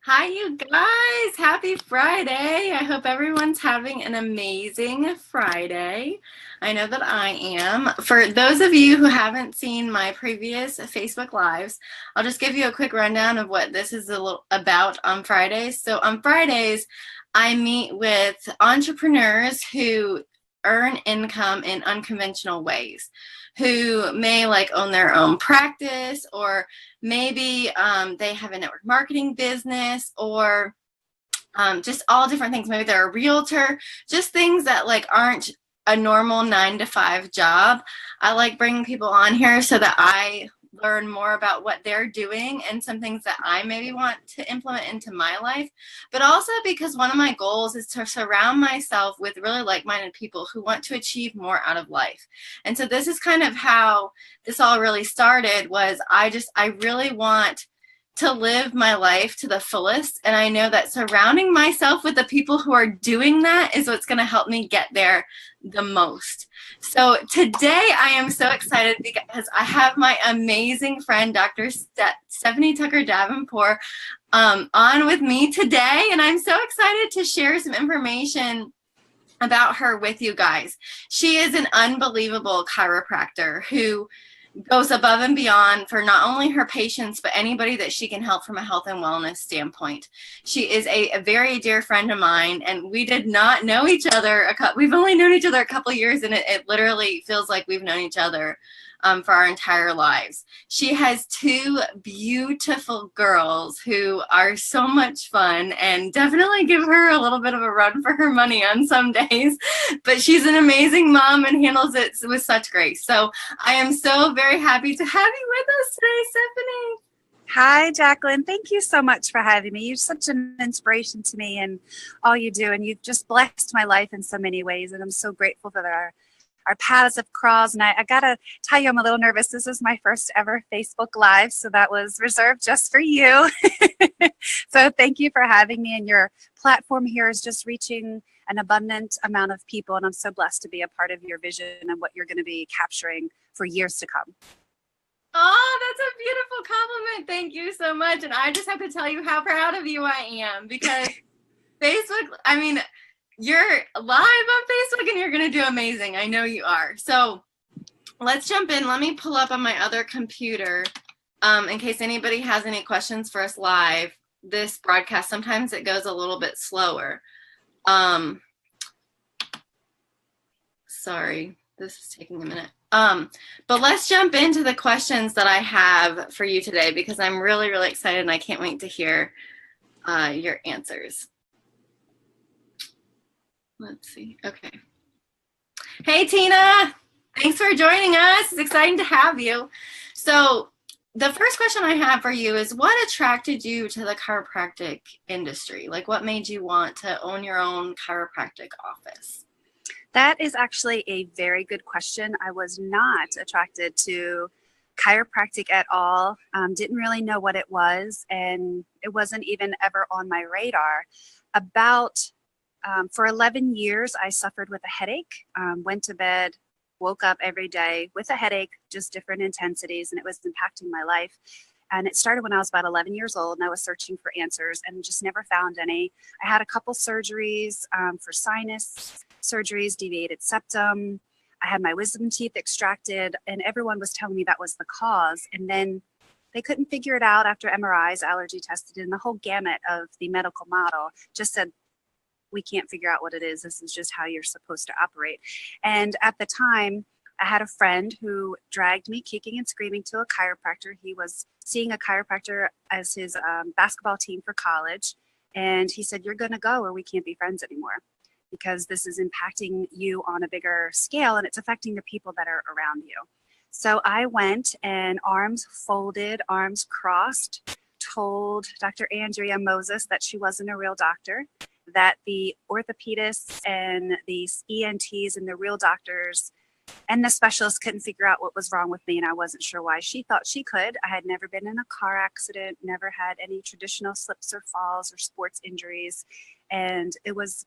Hi, you guys. Happy Friday. I hope everyone's having an amazing Friday. I know that I am. For those of you who haven't seen my previous Facebook Lives, I'll just give you a quick rundown of what this is about on Fridays. So, on Fridays, I meet with entrepreneurs who earn income in unconventional ways, who may like own their own practice, or maybe they have a network marketing business, or just all different things. Maybe they're a realtor, just things that like aren't a normal 9 to 5 job. I like bringing people on here so that I learn more about what they're doing and some things that I maybe want to implement into my life. But also because one of my goals is to surround myself with really like-minded people who want to achieve more out of life. And so this is kind of how this all really started. Was I really want to live my life to the fullest. And I know that surrounding myself with the people who are doing that is what's going to help me get there the most. So today I am so excited because I have my amazing friend, Dr. Stephanie Tucker Davoudpour, on with me today. And I'm so excited to share some information about her with you guys. She is an unbelievable chiropractor who goes above and beyond for not only her patients, but anybody that she can help from a health and wellness standpoint. She is a very dear friend of mine, and we did not know each other. We've only known each other a couple of years, and it literally feels like we've known each other for our entire lives. She has 2 beautiful girls who are so much fun, and definitely give her a little bit of a run for her money on some days, but she's an amazing mom and handles it with such grace. So I am so very happy to have you with us today, Stephanie. Hi, Jacqueline. Thank you so much for having me. You're such an inspiration to me and all you do, and you've just blessed my life in so many ways, and I'm so grateful for our paths have crossed. And I gotta tell you, I'm a little nervous. This is my first ever Facebook Live, so that was reserved just for you. So thank you for having me, and your platform here is just reaching an abundant amount of people, and I'm so blessed to be a part of your vision and what you're going to be capturing for years to come. Oh, that's a beautiful compliment. Thank you so much. And I just have to tell you how proud of you I am, because Facebook, I mean, you're live on Facebook and you're going to do amazing. I know you are. So let's jump in. Let me pull up on my other computer in case anybody has any questions for us live. This broadcast, sometimes it goes a little bit slower. Sorry, this is taking a minute. But let's jump into the questions that I have for you today, because I'm really, really excited and I can't wait to hear your answers. Let's see. Okay. Hey, Tina. Thanks for joining us. It's exciting to have you. So the first question I have for you is, what attracted you to the chiropractic industry? Like, what made you want to own your own chiropractic office? That is actually a very good question. I was not attracted to chiropractic at all. Didn't really know what it was, and it wasn't even ever on my radar. For 11 years, I suffered with a headache, went to bed, woke up every day with a headache, just different intensities, and it was impacting my life. And it started when I was about 11 years old, and I was searching for answers and just never found any. I had a couple surgeries for sinus surgeries, deviated septum. I had my wisdom teeth extracted, and everyone was telling me that was the cause. And then they couldn't figure it out after MRIs, allergy tested, and the whole gamut of the medical model just said, we can't figure out what it is. This is just how you're supposed to operate. And at the time, I had a friend who dragged me kicking and screaming to a chiropractor. He was seeing a chiropractor as his basketball team for college. And he said, you're going to go or we can't be friends anymore, because this is impacting you on a bigger scale and it's affecting the people that are around you. So I went, and arms folded, arms crossed, told Dr. Andrea Moses that she wasn't a real doctor, that the orthopedists and the ENTs and the real doctors and the specialists couldn't figure out what was wrong with me, and I wasn't sure why. She thought she could. I had never been in a car accident, never had any traditional slips or falls or sports injuries, and it was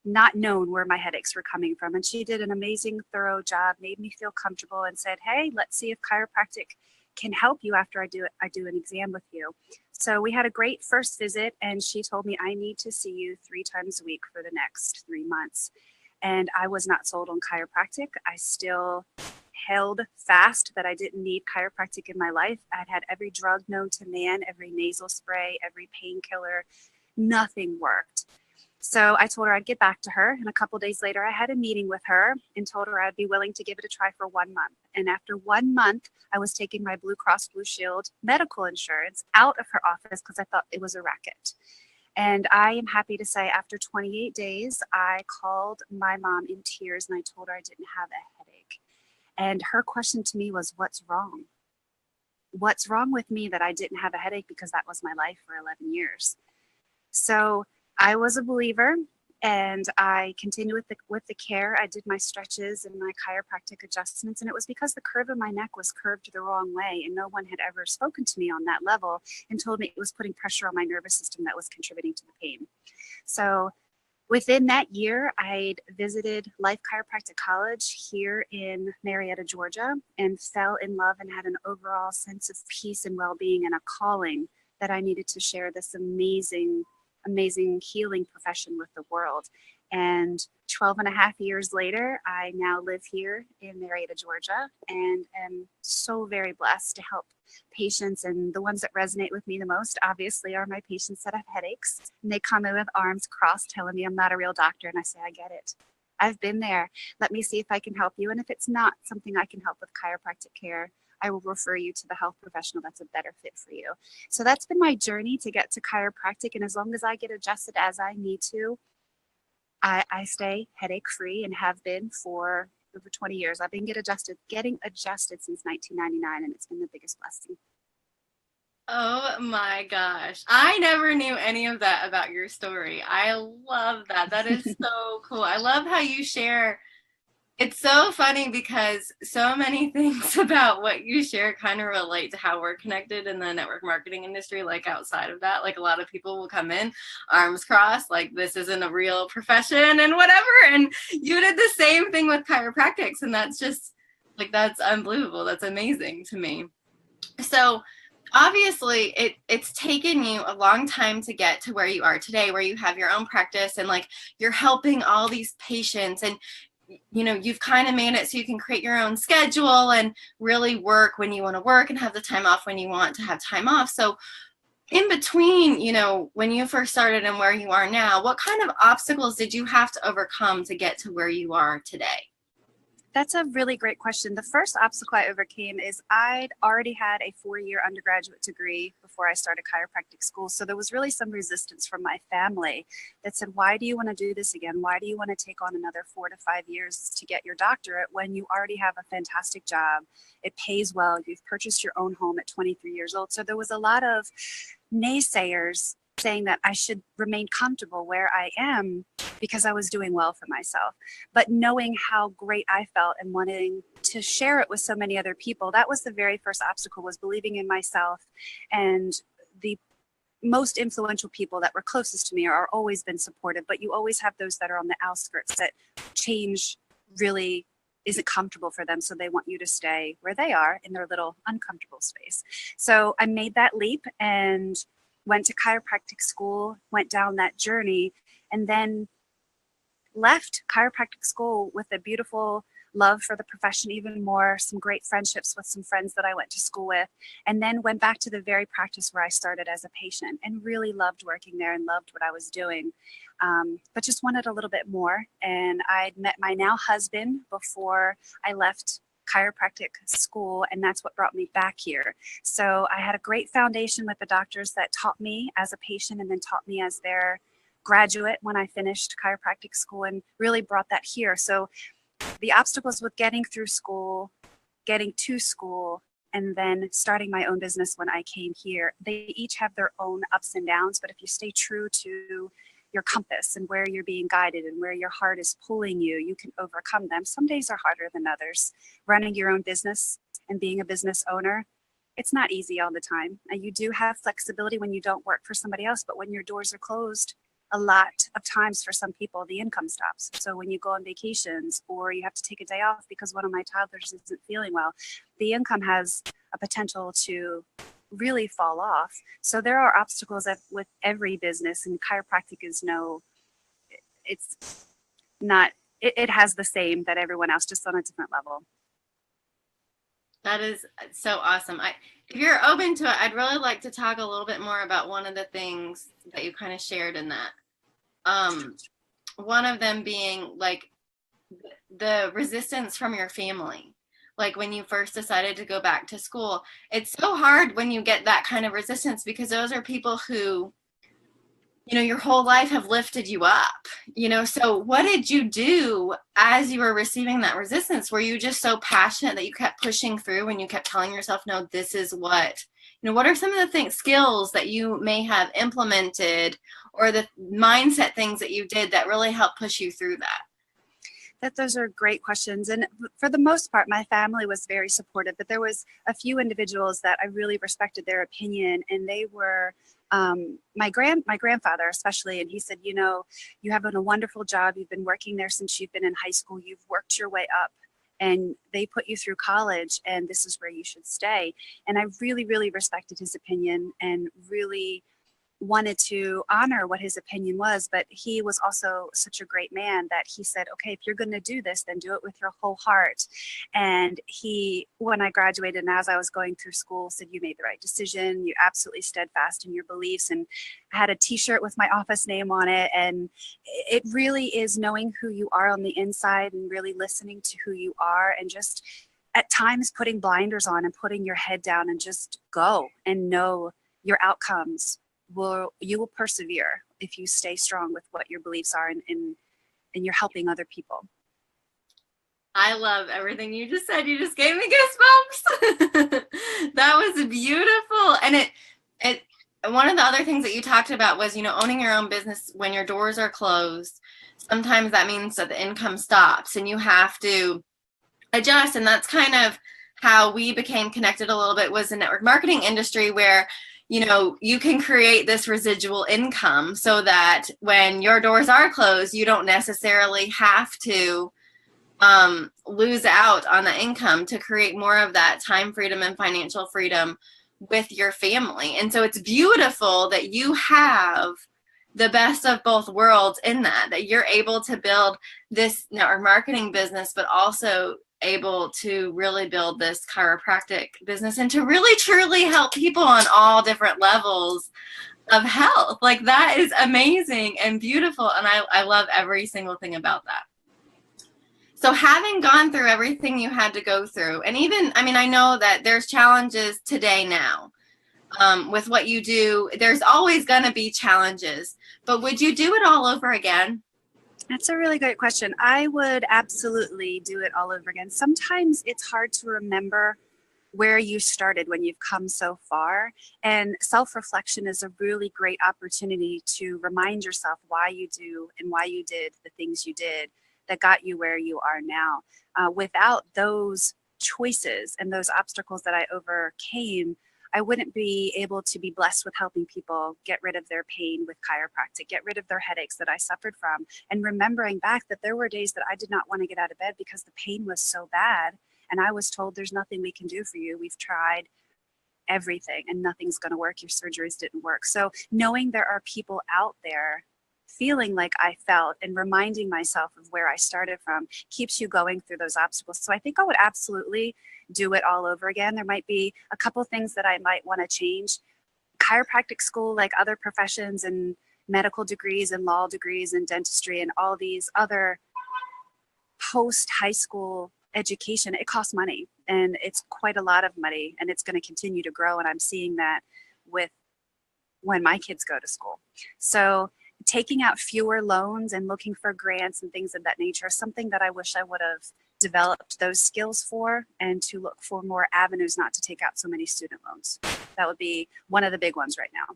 not known where my headaches were coming from. And she did an amazing, thorough job, made me feel comfortable, and said, hey, let's see if chiropractic can help you after I do an exam with you. So we had a great first visit, and she told me, I need to see you 3 times a week for the next 3 months. And I was not sold on chiropractic. I still held fast that I didn't need chiropractic in my life. I'd had every drug known to man, every nasal spray, every painkiller. Nothing worked. So I told her I'd get back to her. And a couple days later, I had a meeting with her and told her I'd be willing to give it a try for 1 month. And after 1 month, I was taking my Blue Cross Blue Shield medical insurance out of her office because I thought it was a racket. And I am happy to say after 28 days, I called my mom in tears and I told her I didn't have a headache. And her question to me was, what's wrong? What's wrong with me that I didn't have a headache, because that was my life for 11 years. So I was a believer and I continued with the care. I did my stretches and my chiropractic adjustments, and it was because the curve of my neck was curved the wrong way, and no one had ever spoken to me on that level and told me it was putting pressure on my nervous system that was contributing to the pain. So within that year, I'd visited Life Chiropractic College here in Marietta, Georgia, and fell in love and had an overall sense of peace and well-being and a calling that I needed to share this amazing healing profession with the world. And 12 and a half years later, I now live here in Marietta, Georgia, and am so very blessed to help patients. And the ones that resonate with me the most, obviously, are my patients that have headaches. And they come in with arms crossed telling me I'm not a real doctor. And I say, I get it. I've been there. Let me see if I can help you. And if it's not something I can help with chiropractic care, I will refer you to the health professional that's a better fit for you. So that's been my journey to get to chiropractic. And as long as I get adjusted as I need to, I stay headache free and have been for over 20 years. I've been getting adjusted since 1999, and it's been the biggest blessing. Oh my gosh. I never knew any of that about your story. I love that. That is so cool. I love how you share. It's so funny because so many things about what you share kind of relate to how we're connected in the network marketing industry. Like outside of that, like a lot of people will come in arms crossed, like this isn't a real profession and whatever. And you did the same thing with chiropractics. And that's just like, that's unbelievable. That's amazing to me. So obviously it's taken you a long time to get to where you are today, where you have your own practice and like you're helping all these patients, and you know, you've kind of made it so you can create your own schedule and really work when you want to work and have the time off when you want to have time off. So in between, you know, when you first started and where you are now, what kind of obstacles did you have to overcome to get to where you are today? That's a really great question. The first obstacle I overcame is I'd already had a 4-year undergraduate degree before I started chiropractic school. So there was really some resistance from my family that said, why do you want to do this again? Why do you want to take on another 4 to 5 years to get your doctorate when you already have a fantastic job? It pays well. You've purchased your own home at 23 years old. So there was a lot of naysayers saying that I should remain comfortable where I am because I was doing well for myself. But knowing how great I felt and wanting to share it with so many other people, that was the very first obstacle, was believing in myself. And the most influential people that were closest to me are always been supportive, but you always have those that are on the outskirts that change really isn't comfortable for them. So they want you to stay where they are in their little uncomfortable space. So I made that leap and went to chiropractic school, went down that journey, and then left chiropractic school with a beautiful love for the profession even more, some great friendships with some friends that I went to school with, and then went back to the very practice where I started as a patient and really loved working there and loved what I was doing, but just wanted a little bit more. And I'd met my now husband before I left chiropractic school, and that's what brought me back here. So I had a great foundation with the doctors that taught me as a patient and then taught me as their graduate when I finished chiropractic school, and really brought that here. So the obstacles with getting through school, getting to school, and then starting my own business when I came here, they each have their own ups and downs. But if you stay true to your compass and where you're being guided and where your heart is pulling you, you can overcome them. Some days are harder than others. Running your own business and being a business owner, it's not easy all the time. And you do have flexibility when you don't work for somebody else, but when your doors are closed, a lot of times for some people, the income stops. So when you go on vacations or you have to take a day off because one of my toddlers isn't feeling well, the income has a potential to really fall off. So there are obstacles with every business, and chiropractic is it's not, it has the same that everyone else, just on a different level. That is so awesome. If you're open to it, I'd really like to talk a little bit more about one of the things that you kind of shared in that. One of them being like the resistance from your family. Like when you first decided to go back to school, it's so hard when you get that kind of resistance because those are people who, you know, your whole life have lifted you up, you know. So what did you do as you were receiving that resistance? Were you just so passionate that you kept pushing through and you kept telling yourself, no, this is what, you know, what are some of the skills that you may have implemented or the mindset things that you did that really helped push you through that? Those are great questions. And for the most part, my family was very supportive, but there was a few individuals that I really respected their opinion, and they were my grandfather especially. And he said, you know, you have done a wonderful job. You've been working there since you've been in high school. You've worked your way up and they put you through college, and this is where you should stay. And I really, really respected his opinion and really wanted to honor what his opinion was. But he was also such a great man that he said, okay, if you're going to do this, then do it with your whole heart. And he, when I graduated and as I was going through school, said, you made the right decision. You're absolutely steadfast in your beliefs. And I had a t-shirt with my office name on it. And it really is knowing who you are on the inside and really listening to who you are, and just at times putting blinders on and putting your head down and just go and know your outcomes. You will persevere if you stay strong with what your beliefs are, and you're helping other people. I love everything you just said. You just gave me goosebumps. That was beautiful. And it one of the other things that you talked about was, you know, owning your own business when your doors are closed. Sometimes that means that the income stops and you have to adjust. And that's kind of how we became connected a little bit, was the network marketing industry, where you know, you can create this residual income so that when your doors are closed, you don't necessarily have to lose out on the income to create more of that time freedom and financial freedom with your family. And so it's beautiful that you have the best of both worlds in that you're able to build this network marketing business, but also able to really build this chiropractic business and to really truly help people on all different levels of health. Like, that is amazing and beautiful. And I love every single thing about that. So having gone through everything you had to go through, and even, I mean, I know that there's challenges today now with what you do. There's always going to be challenges, but would you do it all over again? That's a really great question. I would absolutely do it all over again. Sometimes it's hard to remember where you started when you've come so far. And self-reflection is a really great opportunity to remind yourself why you do and why you did the things you did that got you where you are now. Without those choices and those obstacles that I overcame, I wouldn't be able to be blessed with helping people get rid of their pain with chiropractic, get rid of their headaches that I suffered from, and remembering back that there were days that I did not want to get out of bed because the pain was so bad. And I was told, there's nothing we can do for you. We've tried everything and nothing's going to work. Your surgeries didn't work. So knowing there are people out there feeling like I felt and reminding myself of where I started from keeps you going through those obstacles. So I think I would absolutely do it all over again. There might be a couple things that I might want to change. Chiropractic school, like other professions and medical degrees and law degrees and dentistry and all these other post high school education, it costs money, and it's quite a lot of money, and it's going to continue to grow. And I'm seeing that with when my kids go to school. So taking out fewer loans and looking for grants and things of that nature is something that I wish I would have developed those skills for, and to look for more avenues not to take out so many student loans. That would be one of the big ones right now.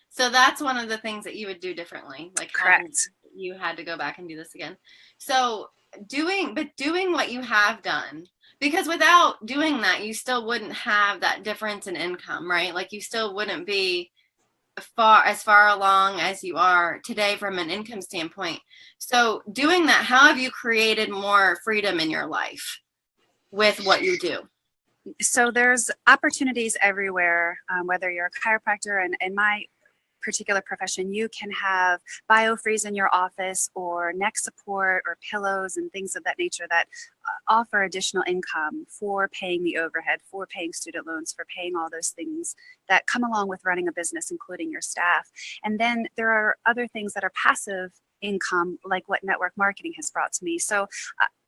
So that's one of the things that you would do differently. Like, correct. You had to go back and do this again. So doing what you have done, because without doing that, you still wouldn't have that difference in income, right? Like, you still wouldn't be as far along as you are today from an income standpoint. So doing that, how have you created more freedom in your life with what you do? So there's opportunities everywhere, whether you're a chiropractor, and in my particular profession, you can have biofreeze in your office or neck support or pillows and things of that nature that offer additional income for paying the overhead, for paying student loans, for paying all those things that come along with running a business, including your staff. And then there are other things that are passive income, like what network marketing has brought to me. So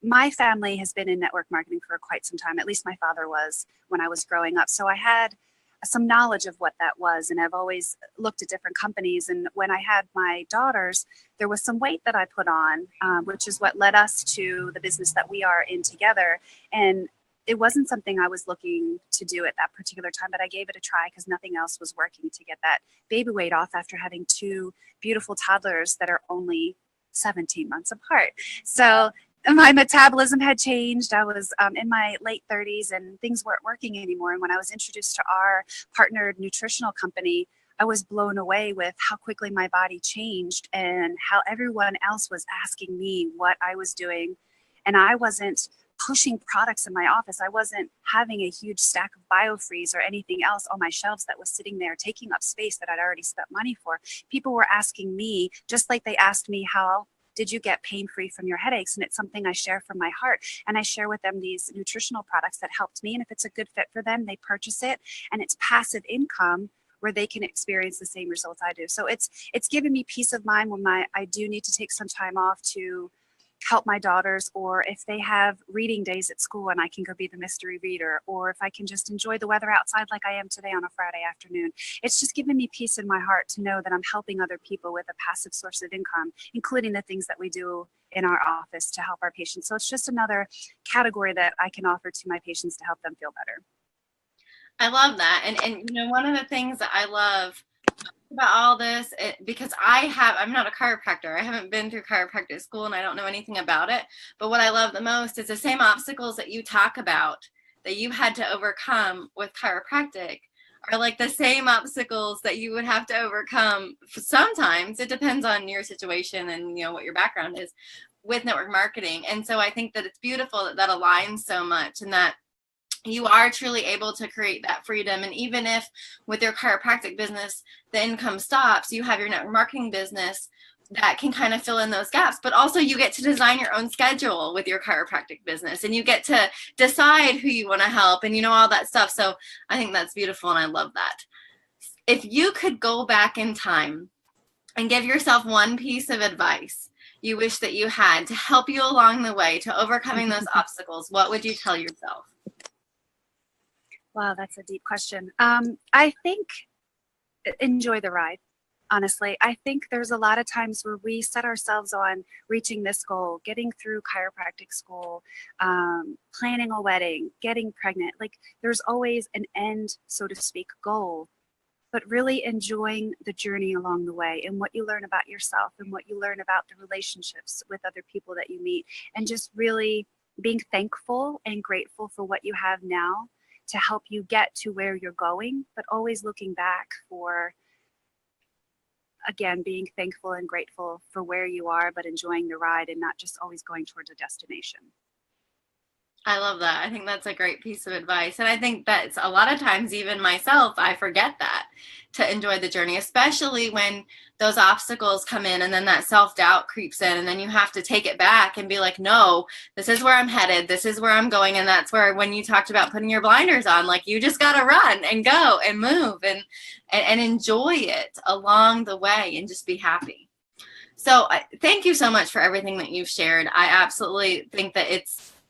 my family has been in network marketing for quite some time. At least my father was when I was growing up. So I had some knowledge of what that was, and I've always looked at different companies. And when I had my daughters, there was some weight that I put on, which is what led us to the business that we are in together. And it wasn't something I was looking to do at that particular time, but I gave it a try because nothing else was working to get that baby weight off after having two beautiful toddlers that are only 17 months apart. So my metabolism had changed. I was in my late 30s and things weren't working anymore. And when I was introduced to our partnered nutritional company, I was blown away with how quickly my body changed and how everyone else was asking me what I was doing. And I wasn't pushing products in my office. I wasn't having a huge stack of biofreeze or anything else on my shelves that was sitting there taking up space that I'd already spent money for. People were asking me, just like they asked me, how did you get pain-free from your headaches? And it's something I share from my heart. And I share with them these nutritional products that helped me. And if it's a good fit for them, they purchase it. And it's passive income where they can experience the same results I do. So it's given me peace of mind when I do need to take some time off to help my daughters, or if they have reading days at school and I can go be the mystery reader, or if I can just enjoy the weather outside like I am today on a Friday afternoon. It's just given me peace in my heart to know that I'm helping other people with a passive source of income, including the things that we do in our office to help our patients. So it's just another category that I can offer to my patients to help them feel better. I love that. And one of the things that I love about all this, because I'm not a chiropractor. I haven't been through chiropractic school and I don't know anything about it. But what I love the most is the same obstacles that you talk about that you had to overcome with chiropractic are like the same obstacles that you would have to overcome. Sometimes it depends on your situation and what your background is with network marketing. And so I think that it's beautiful that that aligns so much, and that you are truly able to create that freedom. And even if with your chiropractic business, the income stops, you have your network marketing business that can kind of fill in those gaps. But also you get to design your own schedule with your chiropractic business, and you get to decide who you want to help and all that stuff. So I think that's beautiful, and I love that. If you could go back in time and give yourself one piece of advice you wish that you had to help you along the way to overcoming those obstacles, what would you tell yourself? Wow, that's a deep question. I think enjoy the ride. Honestly, I think there's a lot of times where we set ourselves on reaching this goal, getting through chiropractic school, planning a wedding, getting pregnant. Like there's always an end, so to speak, goal, but really enjoying the journey along the way and what you learn about yourself and what you learn about the relationships with other people that you meet, and just really being thankful and grateful for what you have now to help you get to where you're going, but always looking back for, again, being thankful and grateful for where you are, but enjoying the ride and not just always going towards a destination. I love that. I think that's a great piece of advice. And I think that's a lot of times, even myself, I forget that, to enjoy the journey, especially when those obstacles come in and then that self-doubt creeps in, and then you have to take it back and be like, no, this is where I'm headed. This is where I'm going. And that's where, when you talked about putting your blinders on, like you just got to run and go and move and enjoy it along the way and just be happy. So thank you so much for everything that you've shared. I absolutely think that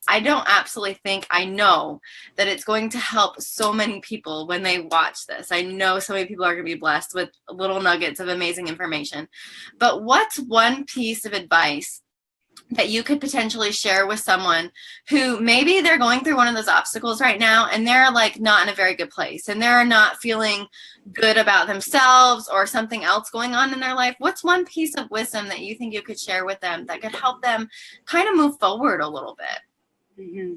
I don't absolutely think, I know that it's going to help so many people when they watch this. I know so many people are going to be blessed with little nuggets of amazing information. But what's one piece of advice that you could potentially share with someone who maybe they're going through one of those obstacles right now and they're like not in a very good place and they're not feeling good about themselves or something else going on in their life? What's one piece of wisdom that you think you could share with them that could help them kind of move forward a little bit? Mm-hmm.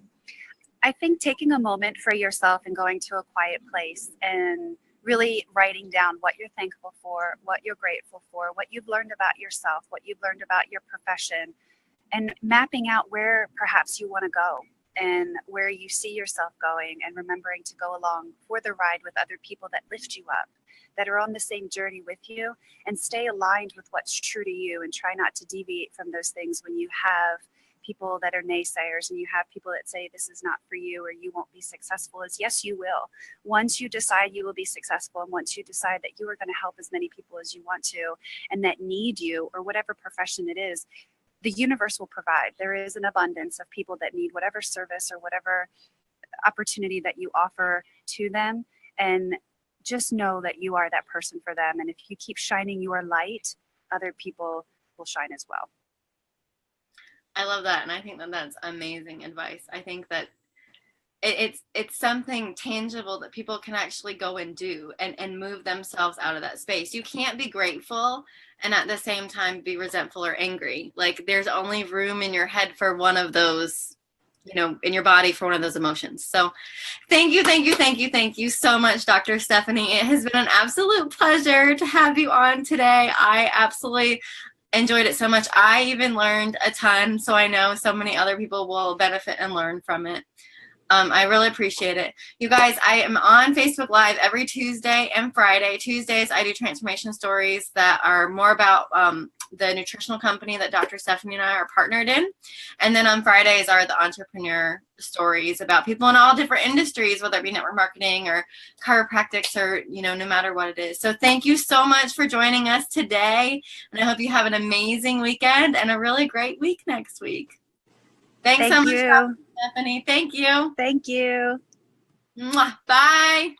I think taking a moment for yourself and going to a quiet place and really writing down what you're thankful for, what you're grateful for, what you've learned about yourself, what you've learned about your profession, and mapping out where perhaps you want to go. and where you see yourself going, and remembering to go along for the ride with other people that lift you up, that are on the same journey with you, and stay aligned with what's true to you, and try not to deviate from those things when you have people that are naysayers and you have people that say this is not for you or you won't be successful. Is yes, you will. Once you decide you will be successful, and once you decide that you are going to help as many people as you want to and that need you, or whatever profession it is, the universe will provide. There is an abundance of people that need whatever service or whatever opportunity that you offer to them. And just know that you are that person for them. And if you keep shining your light, other people will shine as well. I love that. And I think that that's amazing advice. I think that it's something tangible that people can actually go and do and move themselves out of that space. You can't be grateful and at the same time be resentful or angry. Like, there's only room in your head for one of those, in your body for one of those emotions. So thank you so much, Dr. Stephanie. It has been an absolute pleasure to have you on today. I absolutely enjoyed it so much. I even learned a ton, so I know so many other people will benefit and learn from it. I really appreciate it. You guys, I am on Facebook Live every Tuesday and Friday. Tuesdays, I do transformation stories that are more about the nutritional company that Dr. Stephanie and I are partnered in. And then on Fridays are the entrepreneur stories about people in all different industries, whether it be network marketing or chiropractics or, no matter what it is. So thank you so much for joining us today. And I hope you have an amazing weekend and a really great week next week. Thanks so much, Dr. Stephanie. Thank you. Thank you. Mwah. Bye.